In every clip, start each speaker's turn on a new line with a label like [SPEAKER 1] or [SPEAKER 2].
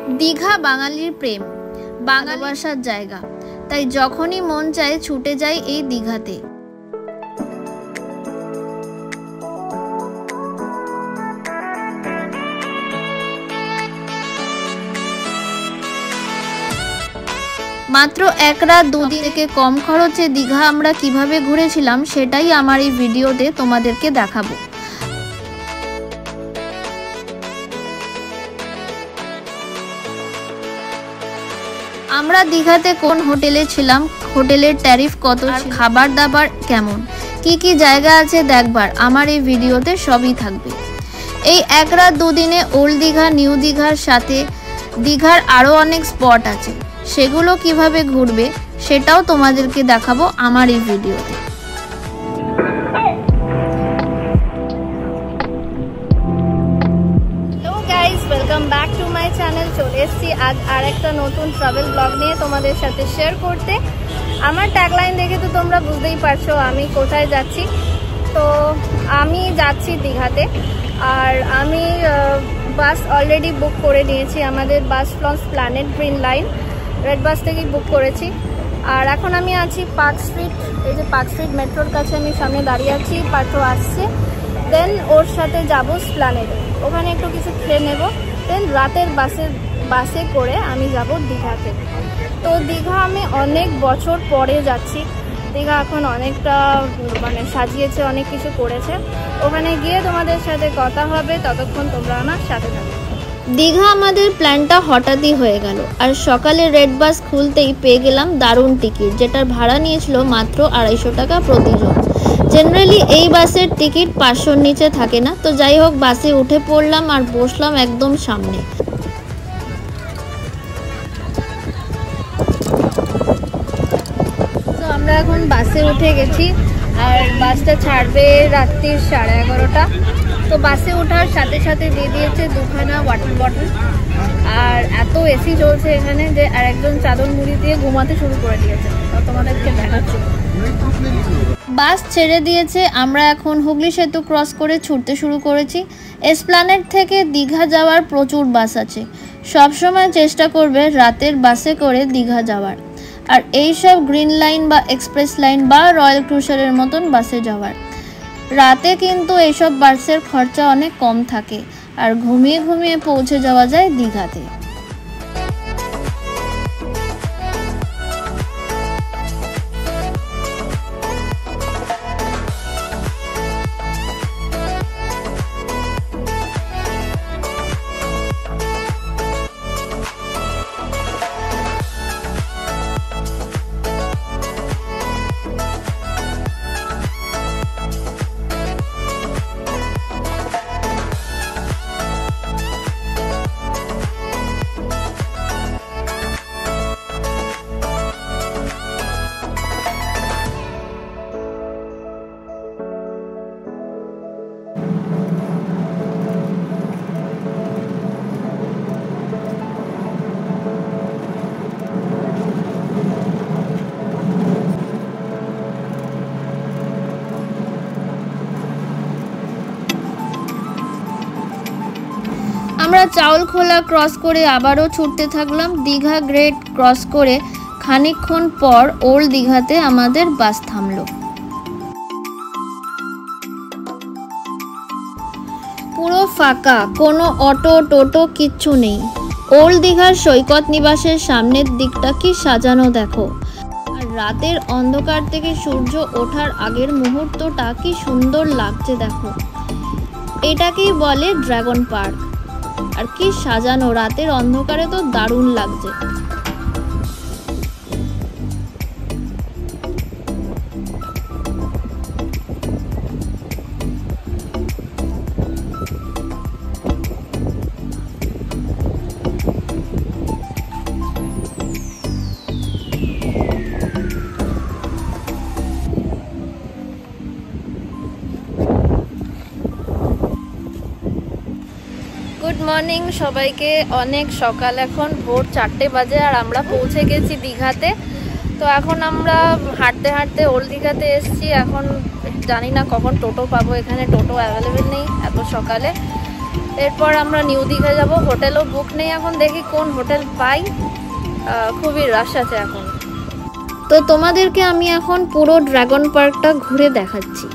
[SPEAKER 1] দীঘা বাঙালির প্রেম, ভালোবাসার জায়গা, তাই যখনই মন চায় ছুটে যাই এই দীঘাতে। মাত্র এক রাত দুদিন থেকে কম খরচে দীঘা আমরা কিভাবে ঘুরেছিলাম সেটাই আমার এই ভিডিওতে তোমাদেরকে দেখাবো। আমরা দীঘাতে কোন হোটেলে ছিলাম, হোটেলের ট্যারিফ কত, খাবার দাবার কেমন, কি জায়গা আছে দেখবার আমার এই ভিডিওতে সবই থাকবে। এই এক রাত দুদিনে ওল্ড দীঘা, নিউ দীঘার সাথে দীঘার আরও অনেক স্পট আছে, সেগুলো কিভাবে ঘুরবে সেটাও তোমাদেরকে দেখাবো আমার এই ভিডিওতে। Welcome back to my channel. চলে এসেছি আজ আর একটা নতুন ট্রাভেল ব্লগ নিয়ে তোমাদের সাথে শেয়ার করতে। আমার ট্যাগলাইন দেখে তো তোমরা বুঝতেই পারছো আমি কোথায় যাচ্ছি। তো আমি যাচ্ছি দীঘাতে, আর আমি বাস অলরেডি বুক করে নিয়েছি। আমাদের bus from planet green line red bus থেকেই বুক করেছি। আর এখন আমি আছি পার্ক স্ট্রিট, এই যে পার্ক স্ট্রিট মেট্রোর কাছে আমি সামনে দাঁড়িয়ে আছি। পার্থ আসছে, দেন ওর সাথে যাব প্ল্যানেটে, ওখানে একটু কিছু খেয়ে নেব, দেন রাতের বাসে করে আমি যাব দীঘাতে। তো দীঘা আমি অনেক বছর পরে যাচ্ছি। দীঘা এখন অনেকটা সাজিয়েছে, অনেক কিছু করেছে। ওখানে গিয়ে তোমাদের সাথে কথা হবে, ততক্ষণ তোমরা আমার সাথে থাকো। দীঘা আমাদের প্ল্যানটা হঠাৎই হয়ে গেল, আর সকালে রেড বাস খুলতেই পেয়ে গেলাম দারুণ টিকিট, যেটার ভাড়া নিয়েছিল মাত্র 250 টাকা প্রতিজন। জেনারেলি এই বাসের টিকিট 500-র নিচে থাকে না। তো যাই হোক, বাসে উঠে পড়লাম আর বসলাম একদম সামনে। তো আমরা এখন বাসে উঠে গেছি, আর বাসটা ছাড়বে রাত্রি 11:30টা। তো বাসে ওঠার সাথে সাথে দিয়ে দিয়েছে 2খানা ওয়াটার বটল, আর এত এসি চলছে এখানে যে আর একজন চাদর মুড়ি দিয়ে ঘুমাতে শুরু করে দিয়েছে। তো তোমাদেরকে দেখাচ্ছি। বাস ছেড়ে দিয়েছে, আমরা এখন হুগলি সেতু ক্রস করে ছুটতে শুরু করেছি। এসপ্ল্যানেড থেকে দীঘা যাওয়ার প্রচুর বাস আছে, সবসময় চেষ্টা করবে রাতের বাসে করে দীঘা যাওয়ার, আর এইসব গ্রিন লাইন বা এক্সপ্রেস লাইন বা রয়্যাল ক্রুজারের মতন বাসে যাওয়ার। রাতে কিন্তু এইসব বাসের খরচা অনেক কম থাকে, আর ঘুমিয়ে ঘুমিয়ে পৌঁছে যাওয়া যায় দীঘাতে। আমরা চাউলখোলা ক্রস করে আবারও ছুটতে থাকলাম। দীঘা গ্রেট ক্রস করে খানিকক্ষণ পর ওল্ড দীঘাতে আমাদের বাস থামলো। পুরো ফাঁকা, কোনো অটো টোটো কিচ্ছু নেই। ওল্ড দীঘার সৈকত নিবাসের সামনের দিকটা কি সাজানো দেখো, আর রাতের অন্ধকার থেকে সূর্য ওঠার আগের মুহূর্তটা কি সুন্দর লাগছে দেখো। এটাকেই বলে ড্রাগন পার্ক, আর কি সাজানো, রাতের অন্ধকারে তো দারুণ লাগছে। গুড মর্নিং সবাইকে। অনেক সকাল, এখন ভোর 4টে বাজে, আর আমরা পৌঁছে গেছি দীঘাতে। তো এখন আমরা হাঁটতে হাঁটতে ওল্ড দীঘাতে এসেছি। এখন জানি না কখন টোটো পাবো, এখানে টোটো অ্যাভেলেবেল নেই এত সকালে। এরপর আমরা নিউ দীঘা যাব। হোটেলও বুক নেই এখন, দেখি কোন হোটেল পাই। খুবই রাশ আছে এখন। তো তোমাদেরকে আমি এখন পুরো ড্রাগন পার্কটা ঘুরে দেখাচ্ছি।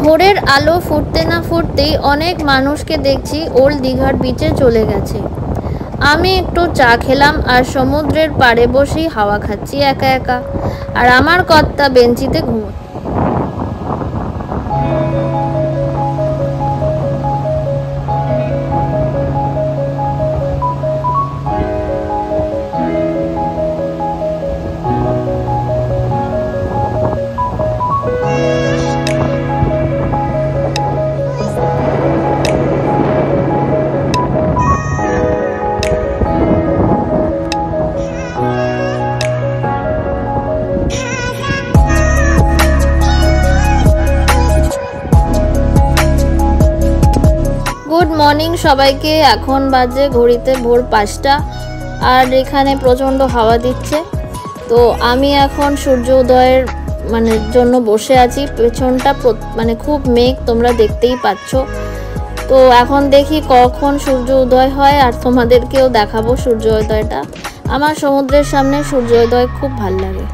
[SPEAKER 1] ভোরের আলো ফুটতে না ফুটতেই অনেক মানুষকে দেখছি ওল্ড দীঘার বিচে চলে গেছে। আমি একটু চা খেলাম আর সমুদ্রের পাড়ে বসেই হাওয়া খাচ্ছি একা একা। আর আমার কর্তা বেঞ্চিতে ঘুমোচ্ছে। গুড মর্নিং সবাইকে। এখন বাজে ঘড়িতে ভোর 5টা আর এখানে প্রচণ্ড হাওয়া দিচ্ছে। তো আমি এখন সূর্য উদয়ের জন্য বসে আছি। পেছনটা খুব মেঘ, তোমরা দেখতেই পাচ্ছ। তো এখন দেখি কখন সূর্য উদয় হয় আর তোমাদেরকেও দেখাবো সূর্য উদয়টা। আমার সমুদ্রের সামনে সূর্য উদয় খুব ভালো লাগে।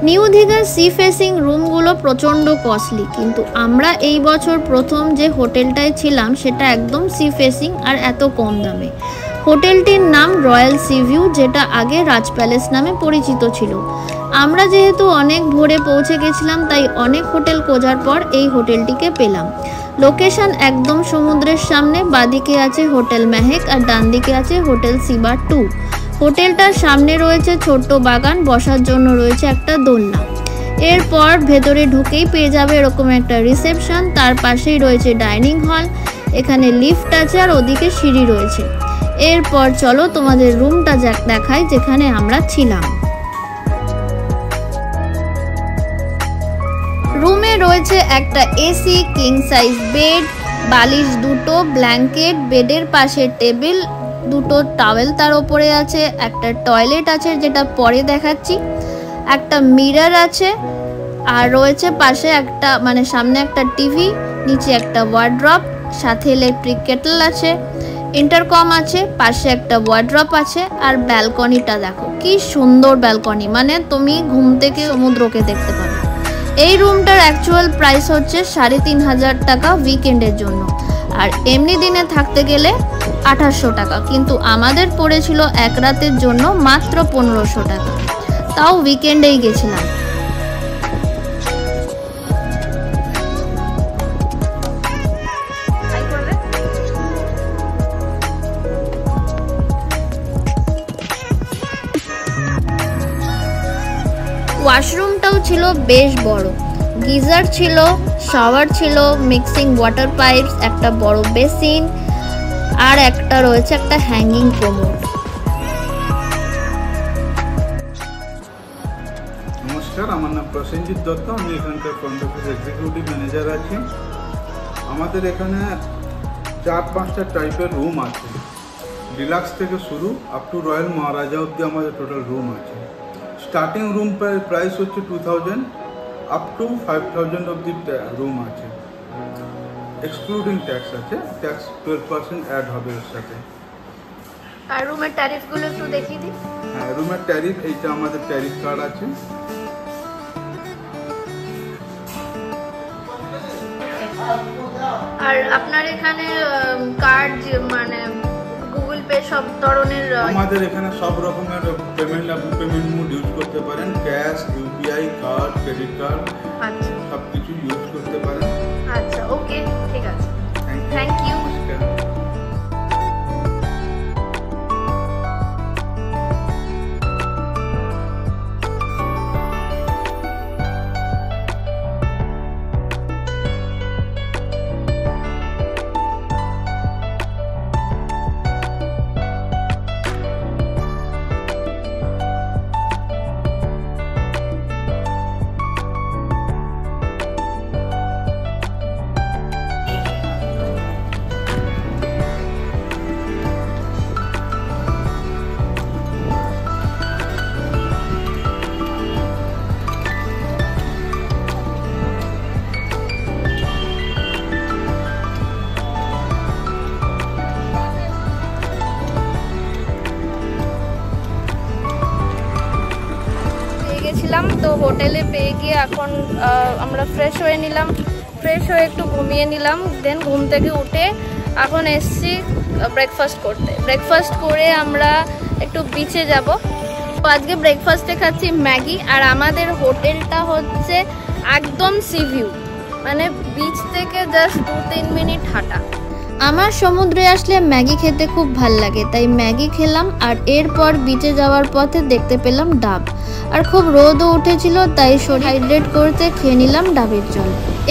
[SPEAKER 1] নিউ দীঘার সি ফেসিং রুমগুলো প্রচণ্ড কস্টলি, কিন্তু আমরা এই বছর প্রথম যে হোটেলটায় ছিলাম সেটা একদম সি ফেসিং আর এত কম দামে। হোটেলটির নাম রয়্যাল সি ভিউ, যেটা আগে রাজ প্যালেস নামে পরিচিত ছিল। আমরা যেহেতু অনেক ভোরে পৌঁছে গেছিলাম তাই অনেক হোটেল খোঁজার পর এই হোটেলটিকে পেলাম। লোকেশন একদম সমুদ্রের সামনে। বাদিকে আছে হোটেল মেহেক আর ডান দিকে আছে হোটেল সিবা 2। হোটেলটার সামনে রয়েছে ছোট্ট বাগান, বসার জন্য রয়েছে একটা দোলনা। এরপর ভেতরে ঢুকেই পেয়ে যাবে এরকম একটা রিসেপশন, তার পাশেই রয়েছে ডাইনিং হল, এখানে লিফট আছে আর ওদিকে সিঁড়ি রয়েছে। এরপর চলো তোমাদের রুমটা দেখাই যেখানে আমরা ছিলাম। রুমে রয়েছে একটা এসি, কিং সাইজ বেড, বালিশ দুটো, ব্ল্যাঙ্কেট, বেডের পাশে টেবিল, দুটো টাওয়েল তার উপরে আছে, একটা টয়লেট আছে যেটা পরে দেখাচ্ছি, একটা মিরর আছে, আর রয়েছে পাশে একটা সামনে একটা টিভি, নিচে একটা ওয়ার্ড্রপ, সাথে ইলেকট্রিক কেটল আছে, ইন্টারকম আছে, পাশে একটা ওয়ার্ড্রপ আছে। আর ব্যালকনিটা দেখো কি সুন্দর ব্যালকনি, তুমি ঘুম থেকে সমুদ্রকে দেখতে পাবে। এই রুমটার অ্যাকচুয়াল প্রাইস হচ্ছে 3500 টাকা উইকেন্ডের জন্য, আর এমনি দিনে থাকতে গেলে 2800 টাকা, কিন্তু আমাদের পড়েছিল এক রাতের জন্য মাত্র 1500 টাকা, তাও উইকেন্ডেই গেছিলাম। ওয়াশরুমটাও ছিল বেশ বড়, গিজার ছিল, শাওয়ার ছিল, মিক্সিং ওয়াটার পাইপস, একটা বড় বেসিন, আর একটা রয়েছে একটা হ্যাঙ্গিং কোমোড।
[SPEAKER 2] নমস্কার, আমার নাম প্রসেনজিৎ দত্ত, আমি এখানকার ফ্রন্ট অফিস এক্সিকিউটিভ ম্যানেজার আছি। আমাদের এখানে 4-5টা টাইপের রুম আছে। ডিলাক্স থেকে শুরু আপ টু রয়্যাল মহারাজা অব্দি আমাদের টোটাল রুম আছে। স্টার্টিং রুম প্রাইস হচ্ছে 2000 আপ টু 5000 অব্দি রুম আছে। এক্সক্লুডিং ট্যাক্স আছে, ট্যাক্স 12% অ্যাড হবে এর সাথে।
[SPEAKER 1] আর রুমের ট্যারিফগুলো একটু দেখিয়ে দিই।
[SPEAKER 2] হ্যাঁ, রুমের ট্যারিফ এইটা আমাদের ট্যারিফ কার্ড আছে।
[SPEAKER 1] আর আপনার এখানে কার্ড মানে গুগল পে সব ধরনের
[SPEAKER 2] আমাদের এখানে সব রকমের পেমেন্ট মোড ইউজ করতে পারেন। Cash, UPI, card, credit card,
[SPEAKER 1] আচ্ছা
[SPEAKER 2] সব কিছু ইউজ করতে পারেন।
[SPEAKER 1] আচ্ছা, ওকে, ঠিক আছে, থ্যাংক ইউ। তো হোটেলে পেয়ে গিয়ে এখন আমরা ফ্রেশ হয়ে নিলাম, ফ্রেশ হয়ে একটু ঘুমিয়ে নিলাম। দেন ঘুম থেকে উঠে এখন এসছি ব্রেকফাস্ট করতে। ব্রেকফাস্ট করে আমরা একটু বিচে যাব। তো আজকে ব্রেকফাস্টে খাচ্ছি ম্যাগি। আর আমাদের হোটেলটা হচ্ছে একদম সি ভিউ, মানে বিচ থেকে জাস্ট 2-3 মিনিট হাঁটা। আমার সমুদ্রে আসলে ম্যাগি খেতে খুব ভাল লাগে, তাই ম্যাগি খেলাম। আর এরপর বিচে যাওয়ার পথে দেখতে পেলাম ডাব, আর খুব রোদও উঠেছিল, তাই শরীর হাইড্রেট করতে খেয়ে নিলাম ডাবের জল।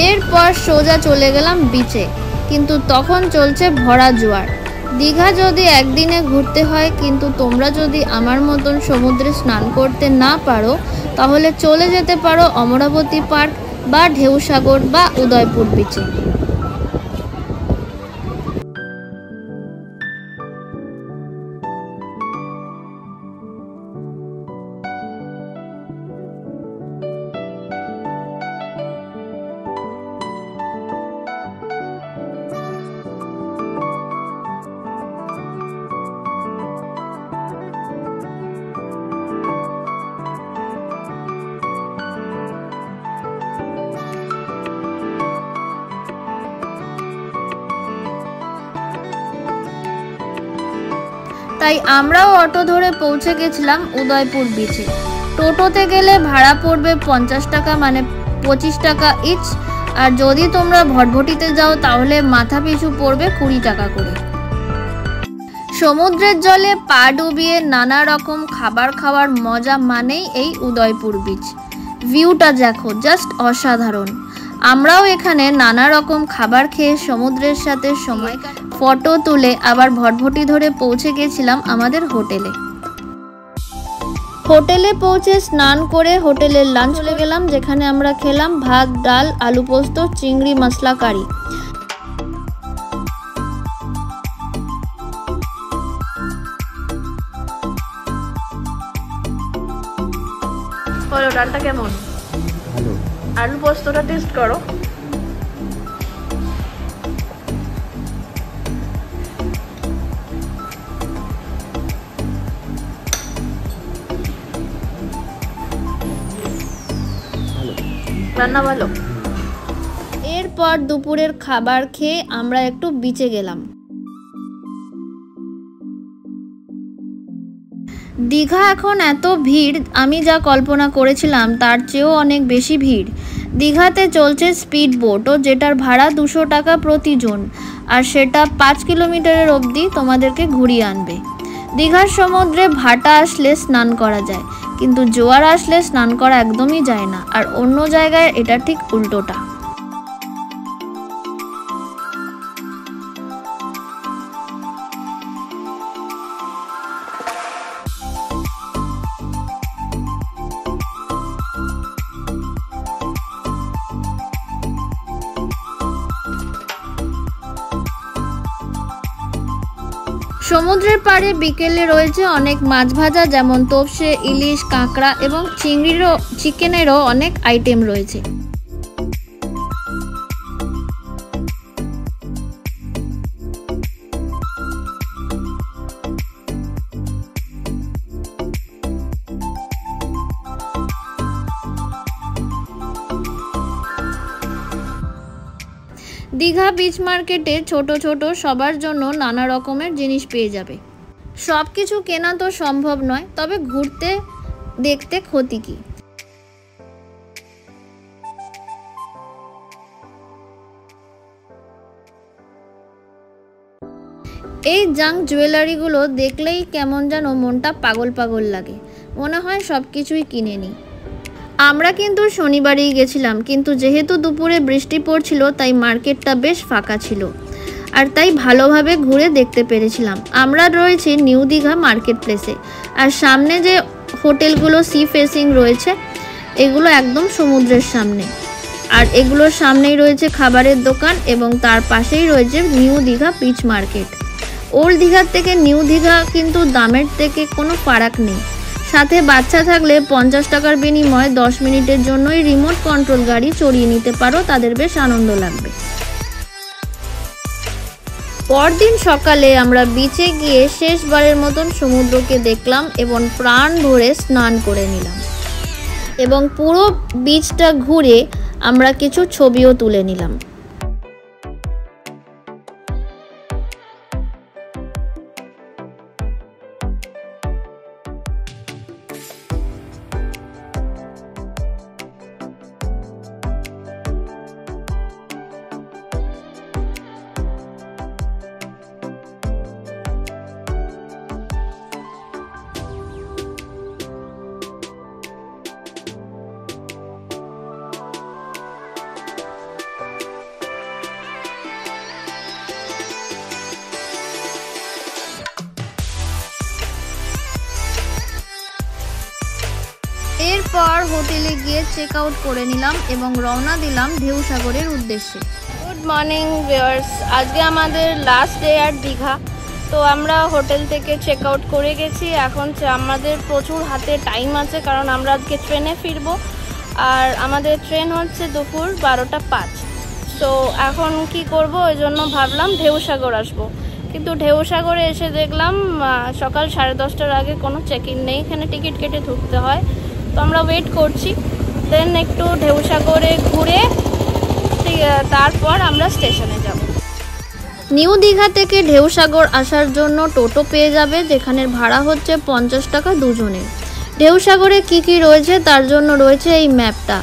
[SPEAKER 1] এরপর সোজা চলে গেলাম বিচে, কিন্তু তখন চলছে ভরা জোয়ার। দীঘা যদি একদিনে ঘুরতে হয়, কিন্তু তোমরা যদি আমার মতন সমুদ্রে স্নান করতে না পারো, তাহলে চলে যেতে পারো অমরাবতী পার্ক বা ঢেউসাগর বা উদয়পুর বিচে। তাই আমরাও অটো ধরে পৌঁছে গেছিলাম উদয়পুর বিচে। টোটোতে গেলে ভাড়া পড়বে 50 টাকা, মানে 25 টাকা ইচ। আর যদি তোমরা ভটভটিতে যাও তাহলে মাথা পিছু পড়বে 20 টাকা করে। সমুদ্রের জলে পা ডুবিয়ে নানা রকম খাবার খাওয়ার মজা মানেই এই উদয়পুর বিচ। ভিউটা দেখো, জাস্ট অসাধারণ। আমরাও এখানে নানা রকম খাবার খেয়ে সমুদ্রের সাথে সময় ফটো তুলে আবার ভটভটি ধরে পৌঁছে গেছিলাম আমাদের হোটেলে। হোটেলে পৌঁছে স্নান করে হোটেলের লাঞ্চ চলে গেলাম, যেখানে আমরা খেলাম ভাত, ডাল, আলু পোস্ত, চিংড়ি মশলা কারি। বলো ডালটা কেমন?
[SPEAKER 2] ভালো।
[SPEAKER 1] আলু পোস্তটা টেস্ট করো। রান্না ভালো। এরপর দুপুরের খাবার খেয়ে আমরা একটু বিচে গেলাম। দীঘা এখন এত ভিড়, আমি যা কল্পনা করেছিলাম তার চেয়েও অনেক বেশি ভিড়। দীঘাতে চলছে স্পিড বোটও, যেটার ভাড়া 200 টাকা প্রতিজন, আর সেটা 5 কিলোমিটারের অবধি তোমাদেরকে ঘুরিয়ে আনবে। দীঘার সমুদ্রে ভাটা আসলে স্নান করা যায়, কিন্তু জোয়ার আসলে স্নান করা একদমই যায় না। আর অন্য জায়গায় এটা ঠিক উল্টোটা। সমুদ্রের পাড়ে বিকেলে রয়েছে অনেক মাছ ভাজা, যেমন তোপসে, ইলিশ, কাঁকড়া এবং চিকেনেরও অনেক আইটেম রয়েছে। দীঘা বিচ মার্কেটে ছোট ছোট সবার জন্য নানা রকমের জিনিস পেয়ে যাবে। সব কিছু কেনা তো সম্ভব নয়, তবে ঘুরতে দেখতে ক্ষতি কি। এই জাঙ্ক জুয়েলারিগুলো দেখলেই কেমন যেন মনটা পাগল পাগল লাগে, মনে হয় সব কিছুই কিনে নিই। আমরা কিন্তু শনিবারেই গেছিলাম, কিন্তু যেহেতু দুপুরে বৃষ্টি পড়ছিল তাই মার্কেটটা বেশ ফাঁকা ছিল, আর তাই ভালোভাবে ঘুরে দেখতে পেরেছিলাম। আমরা রয়েছি নিউ দীঘা মার্কেট প্লেসে, আর সামনে যে হোটেলগুলো সি ফেসিং রয়েছে এগুলো একদম সমুদ্রের সামনে, আর এগুলোর সামনেই রয়েছে খাবারের দোকান এবং তার পাশেই রয়েছে new Digha beach market. Old দীঘার থেকে নিউ দীঘা কিন্তু দামের থেকে কোনো ফারাক নেই। সাথে বাচ্চা থাকলে 50 টাকার বিনিময়ে 10 মিনিটের জন্যই রিমোট কন্ট্রোল গাড়ি চড়িয়ে নিতে পারো, তাদের বেশ আনন্দ লাগবে। পরদিন সকালে আমরা বিচে গিয়ে শেষবারের মতন সমুদ্রকে দেখলাম এবং প্রাণ ভরে স্নান করে নিলাম, এবং পুরো বিচটা ঘুরে আমরা কিছু ছবিও তুলে নিলাম। এরপর হোটেলে গিয়ে চেক আউট করে নিলাম এবং রওনা দিলাম ঢেউসাগরের উদ্দেশ্যে। গুড মর্নিং ভিউয়ার্স, আজকে আমাদের লাস্ট ডে আর দীঘা। তো আমরা হোটেল থেকে চেক আউট করে গেছি। এখন আমাদের প্রচুর হাতে টাইম আছে, কারণ আমরা আজকে ট্রেনে ফিরবো, আর আমাদের ট্রেন হচ্ছে দুপুর 12টা 5। তো এখন কি করব, ওই জন্য ভাবলাম ঢেউসাগর আসবো, কিন্তু ঢেউসাগরে এসে দেখলাম সকাল 10:30টার আগে কোনো চেক ইন নেই, এখানে টিকিট কেটে ঢুকতে হয়। তো আমরা ওয়েট করছি, দেন একটু ঢেউসাগরে ঘুরে তারপর আমরা স্টেশনে যাব। নিউ দীঘা থেকে ঢেউসাগর আসার জন্য টোটো পেয়ে যাবে, যেখানের ভাড়া হচ্ছে 50 টাকা দুজনের। ঢেউসাগরে কি কি রয়েছে তার জন্য রয়েছে এই ম্যাপটা।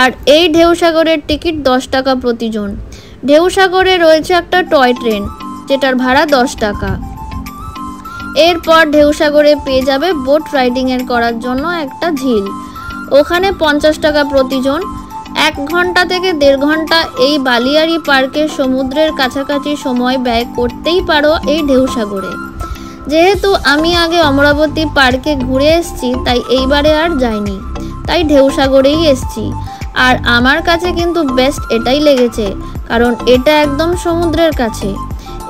[SPEAKER 1] আর এই ঢেউসাগরের টিকিট 10 টাকা প্রতিজন। ঢেউসাগরে রয়েছে একটা টয় ট্রেন, যেটার ভাড়া 10 টাকা। এরপর ঢেউসাগরে পেয়ে যাবে বোট রাইডিংয়ের করার জন্য একটা ঝিল, ওখানে 50 টাকা প্রতিজন। 1 ঘন্টা থেকে 1.5 ঘন্টা এই বালিয়াড়ি পার্কের সমুদ্রের কাছাকাছি সময় ব্যয় করতেই পারো এই ঢেউসাগরে। যেহেতু আমি আগে অমরাবতী পার্কে ঘুরে এসেছি, তাই এইবারে আর যাইনি, তাই ঢেউসাগরেই এসেছি। আর আমার কাছে কিন্তু বেস্ট এটাই লেগেছে, কারণ এটা একদম সমুদ্রের কাছে।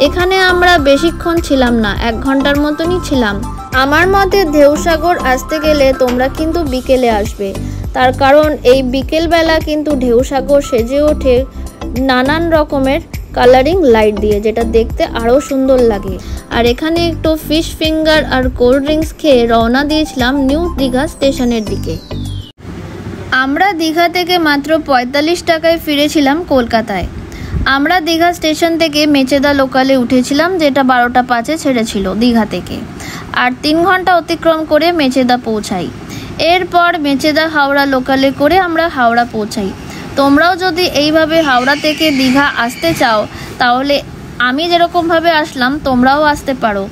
[SPEAKER 1] এখানে আমরা বেশিক্ষণ ছিলাম না, 1 ঘন্টার মতনই ছিলাম। আমার মতে ঢেউসাগর আসতে গেলে তোমরা কিন্তু বিকেলে আসবে, তার কারণ এই বিকেলবেলা কিন্তু ঢেউসাগর সেজে ওঠে নানান রকমের কালারিং লাইট দিয়ে, যেটা দেখতে আরও সুন্দর লাগে। আর এখানে একটু ফিশ ফিঙ্গার আর কোল্ড ড্রিঙ্কস খেয়ে রওনা দিয়েছিলাম নিউ দীঘা স্টেশনের দিকে। আমরা দীঘা থেকে মাত্র 45 টাকায় ফিরেছিলাম কলকাতায়। আমরা দীঘা স্টেশন থেকে মেচেদা লোকালে উঠেছিলাম, যেটা 12টা 5-এ ছেড়েছিল দীঘা থেকে, আর 3 ঘন্টা অতিক্রম করে মেচেদা পৌঁছাই। এরপর মেচেদা হাওড়া লোকালে করে আমরা হাওড়া পৌঁছাই। তোমরাও যদি এইভাবে হাওড়া থেকে দীঘা আসতে চাও, তাহলে আমি যেরকমভাবে আসলাম তোমরাও আসতে পারো।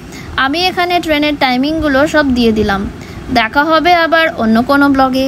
[SPEAKER 1] আমি এখানে ট্রেনের টাইমিংগুলো সব দিয়ে দিলাম। দেখা হবে আবার অন্য কোনো ব্লগে।